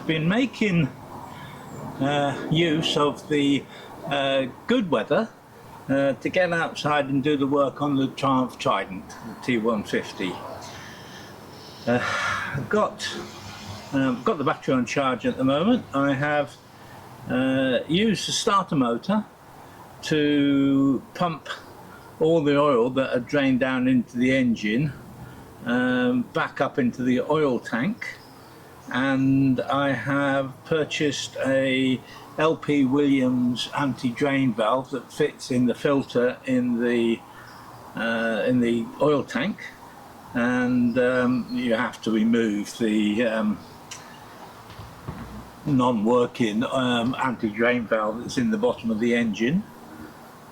been making use of the good weather to get outside and do the work on the Triumph Trident, the T150. I've got the battery on charge at the moment. I have used the starter motor to pump all the oil that had drained down into the engine back up into the oil tank, and I have purchased a LP Williams anti-drain valve that fits in the filter in the oil tank, and you have to remove the non-working anti-drain valve that's in the bottom of the engine,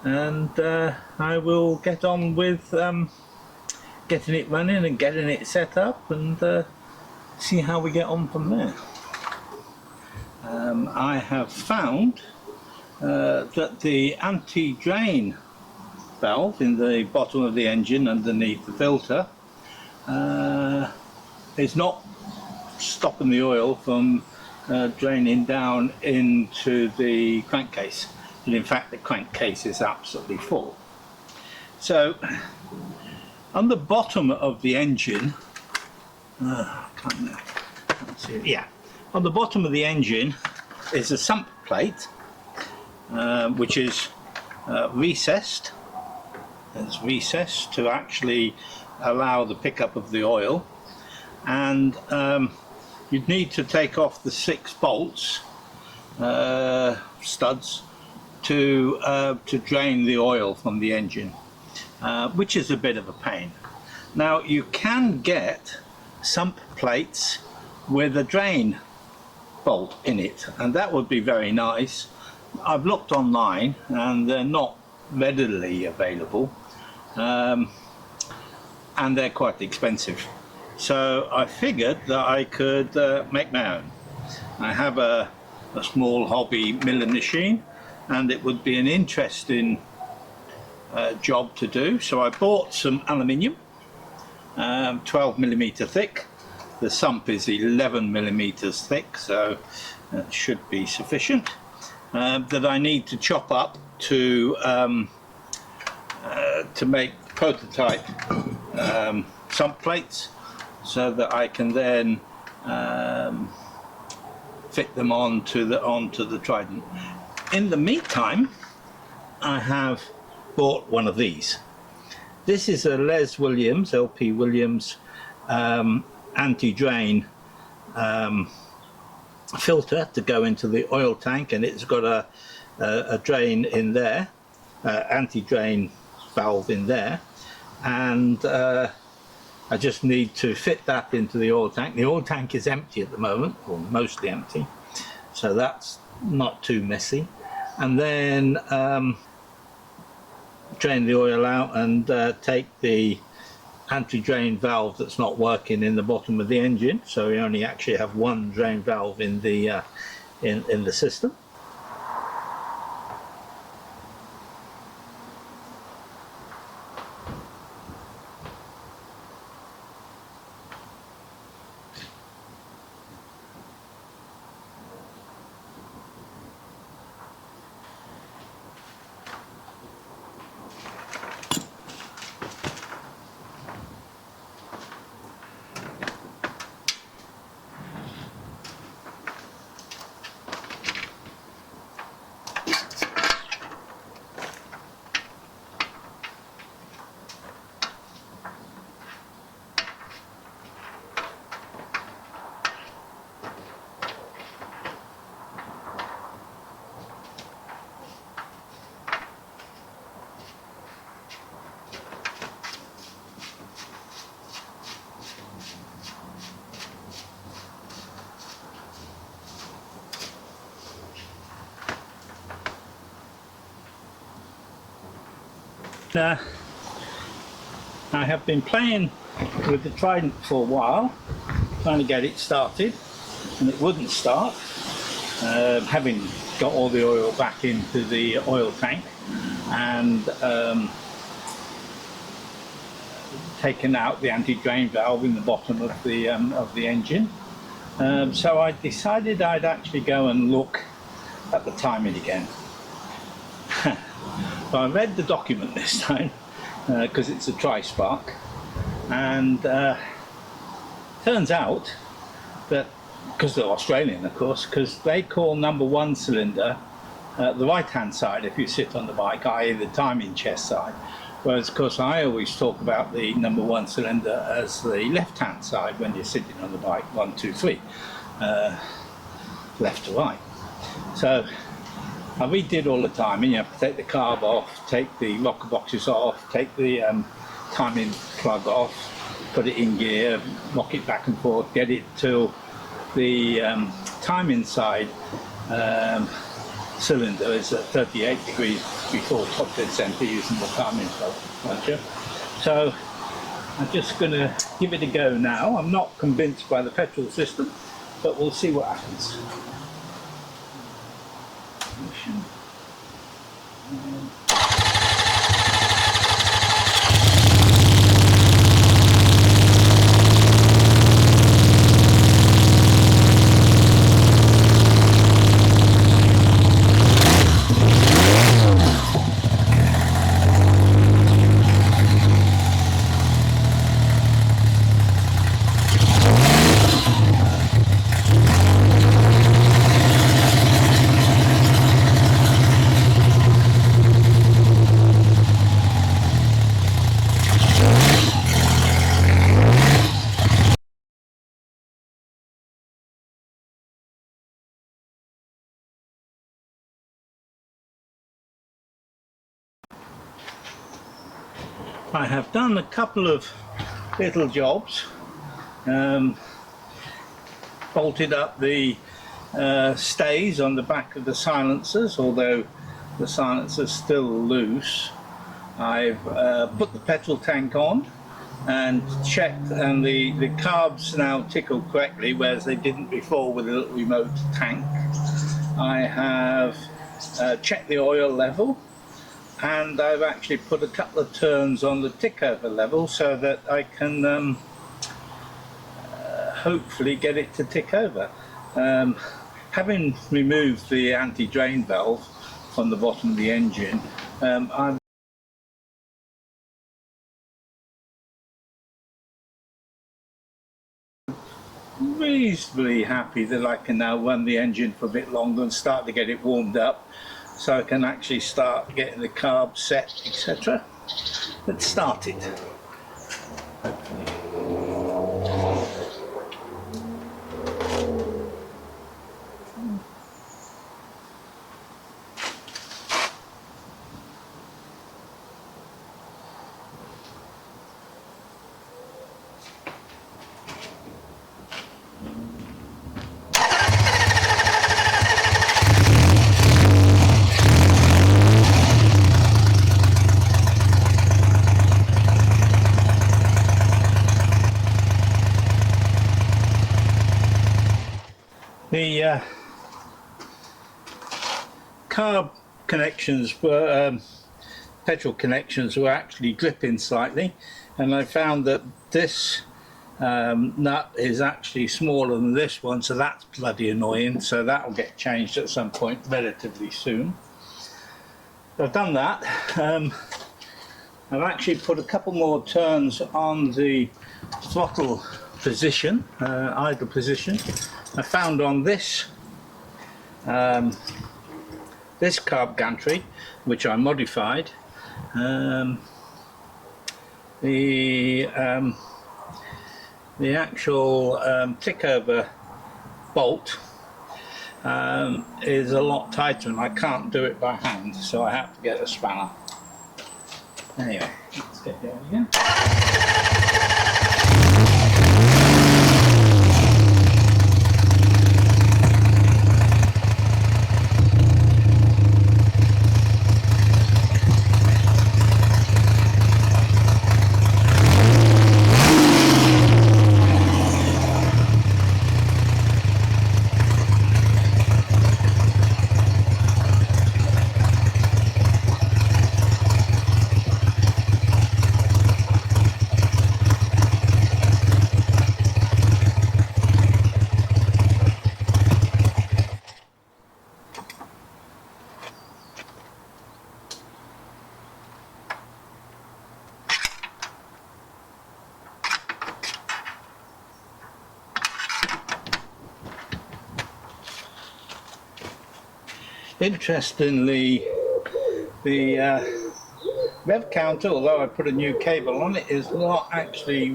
and I will get on with getting it running and getting it set up and see how we get on from there. I have found that the anti-drain valve in the bottom of the engine underneath the filter is not stopping the oil from draining down into the crankcase, and in fact the crankcase is absolutely full. So on the bottom of the engine, can't see it. Yeah, on the bottom of the engine is a sump plate which is recessed. It's recessed to actually allow the pickup of the oil, and you'd need to take off the 6 bolts studs to drain the oil from the engine, which is a bit of a pain. Now you can get sump plates with a drain bolt in it, and that would be very nice. I've looked online and they're not readily available, and they're quite expensive, so I figured that I could make my own. I have a small hobby milling machine, and it would be an interesting job to do, so I bought some aluminium, 12mm thick. The sump is 11mm thick, so that should be sufficient, that I need to chop up to make prototype sump plates, so that I can then fit them onto the Trident. In the meantime, I have bought one of these. This is a LP Williams anti-drain filter to go into the oil tank, and it's got a drain in there, anti-drain valve in there, and I just need to fit that into the oil tank. The oil tank is empty at the moment, or mostly empty, so that's not too messy. And then drain the oil out and take the anti-drain valve that's not working in the bottom of the engine, so we only actually have one drain valve in the system. I have been playing with the Trident for a while, trying to get it started, and it wouldn't start, having got all the oil back into the oil tank and taken out the anti-drain valve in the bottom of the engine. So I decided I'd actually go and look at the timing again. So I read the document this time because it's a tri-spark, and turns out that, because they're Australian of course, because they call number one cylinder the right hand side if you sit on the bike, i.e. the timing chest side, whereas of course I always talk about the number one cylinder as the left hand side when you're sitting on the bike, 1, 2, 3, left to right. So I redid all the timing. You have to take the carb off, take the rocker boxes off, take the timing plug off, put it in gear, rock it back and forth, get it till the timing side cylinder is at 38 degrees before top dead center using the timing plug. So I'm just going to give it a go now. I'm not convinced by the petrol system, but we'll see what happens. I have done a couple of little jobs, bolted up the stays on the back of the silencers, although the silencer's still loose. I've put the petrol tank on and checked, and the carbs now tickle correctly, whereas they didn't before with a little remote tank. I have checked the oil level, and I've actually put a couple of turns on the tick over level so that I can hopefully get it to tick over. Having removed the anti-drain valve from the bottom of the engine, I'm reasonably happy that I can now run the engine for a bit longer and start to get it warmed up, so I can actually start getting the carb set, etc. Let's start it. Hopefully. The carb connections were, petrol connections were actually dripping slightly, and I found that this nut is actually smaller than this one, so that's bloody annoying, so that will get changed at some point relatively soon. I've done that. I've actually put a couple more turns on the throttle position, idle position. I found on this this carb gantry, which I modified, the actual tick over bolt is a lot tighter, and I can't do it by hand, so I have to get a spanner. Anyway, let's get going again. Interestingly, the rev counter, although I put a new cable on it, is not actually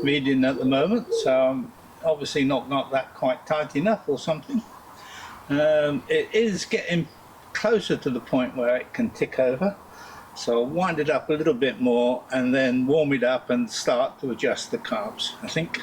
reading at the moment, so I'm obviously not got that quite tight enough or something. It is getting closer to the point where it can tick over, so I'll wind it up a little bit more and then warm it up and start to adjust the carbs, I think.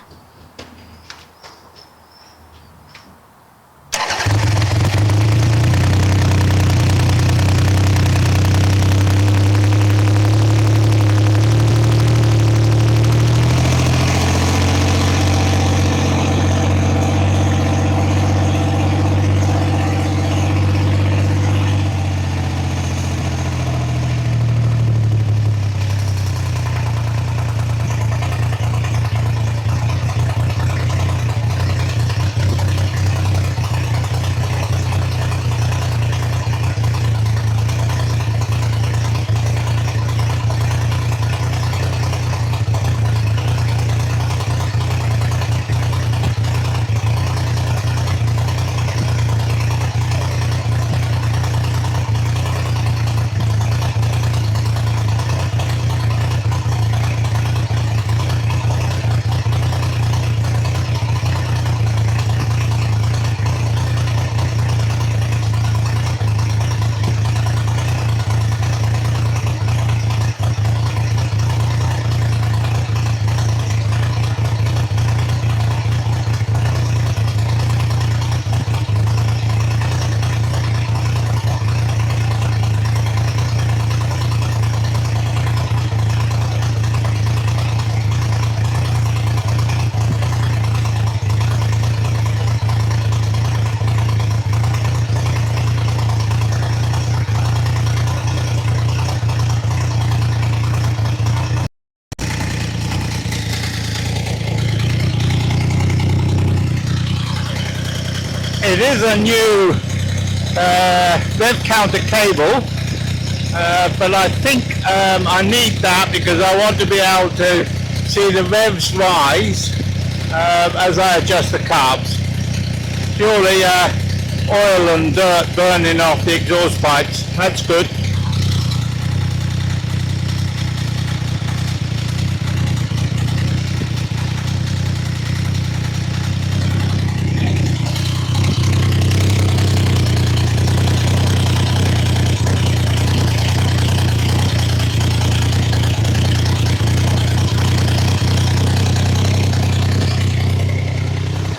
It is a new rev counter cable, but I think I need that because I want to be able to see the revs rise as I adjust the carbs. Purely oil and dirt burning off the exhaust pipes, that's good.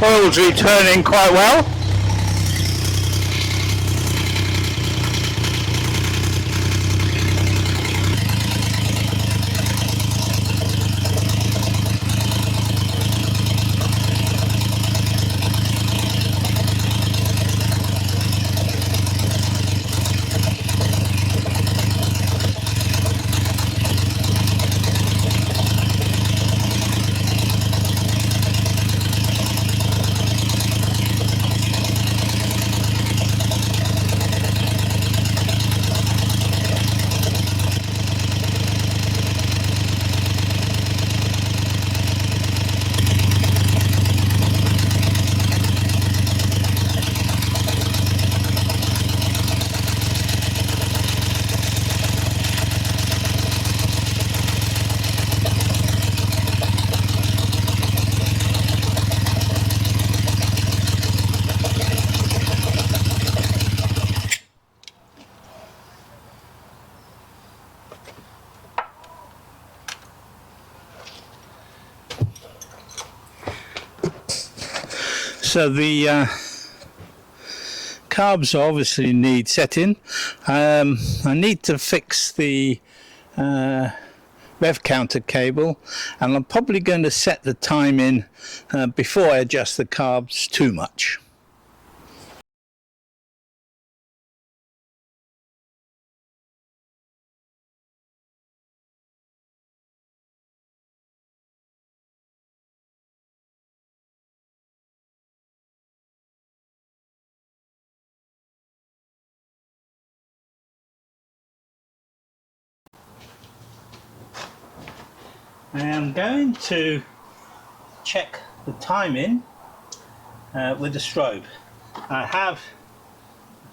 Oil's returning quite well. So the carbs obviously need setting. I need to fix the rev counter cable, and I'm probably going to set the time in before I adjust the carbs too much. I am going to check the timing with the strobe. I have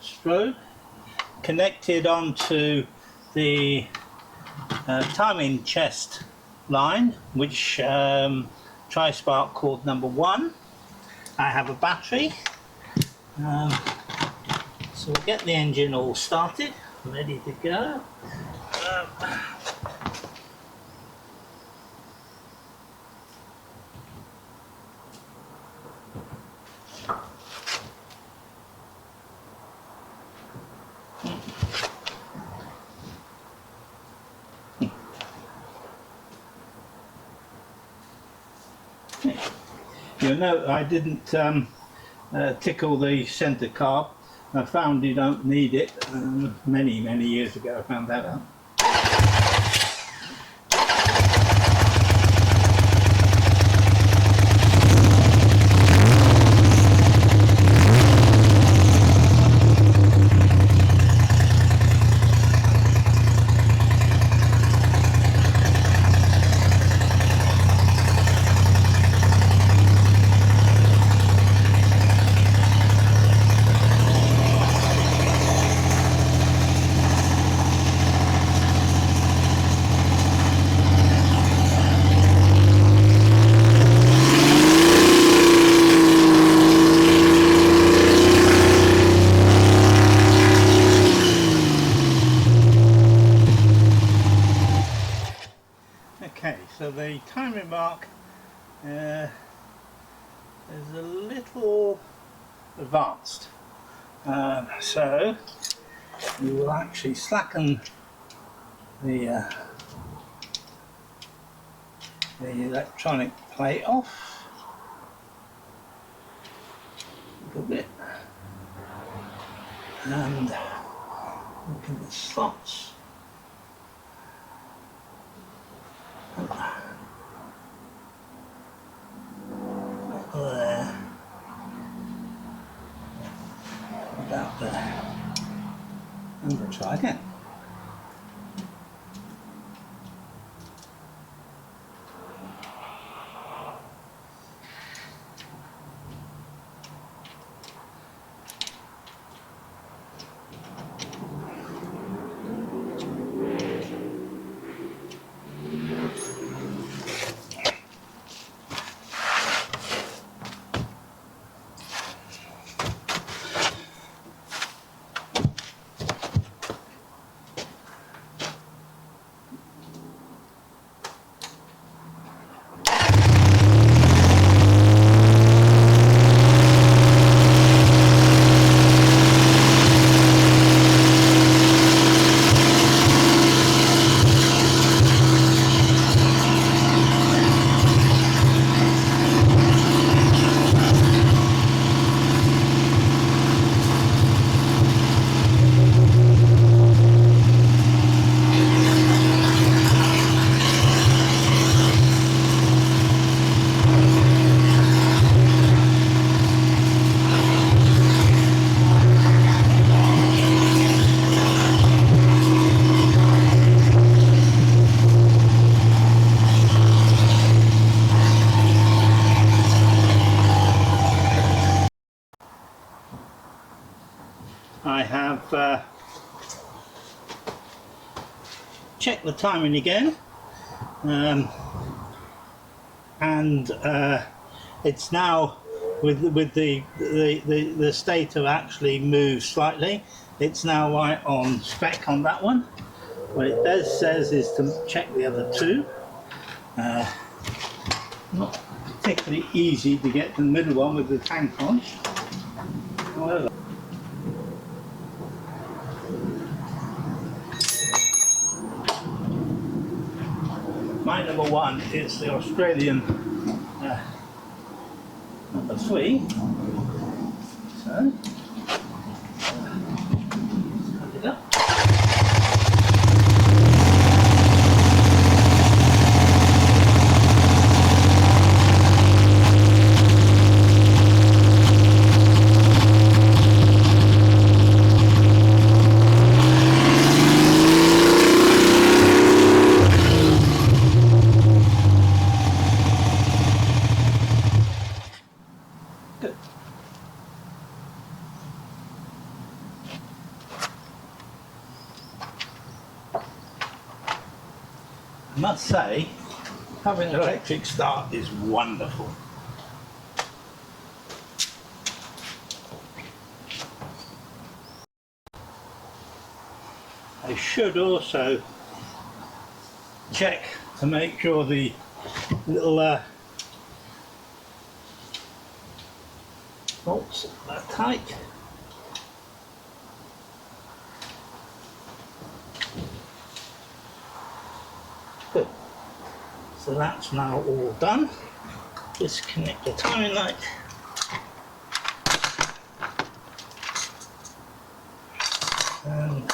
strobe connected onto the timing chest line, which tri-spark cord number 1. I have a battery, so we'll get the engine all started, ready to go. You'll note I didn't tickle the centre carb. I found you don't need it. Many years ago I found that out. Okay, so the timing mark is a little advanced, so we will actually slacken the electronic plate off a little bit, and look at the slots. There, about there, and we'll try again. I have checked the timing again, and it's now with the stator actually moved slightly. It's now right on spec on that one. What it does says is to check the other two. Not particularly easy to get to the middle one with the tank on. However, my number 1 is the Australian number 3. So, stand it up. must say, having an electric start is wonderful. I should also check to make sure the little bolts are tight. Good. So that's now all done. Disconnect the timing light. And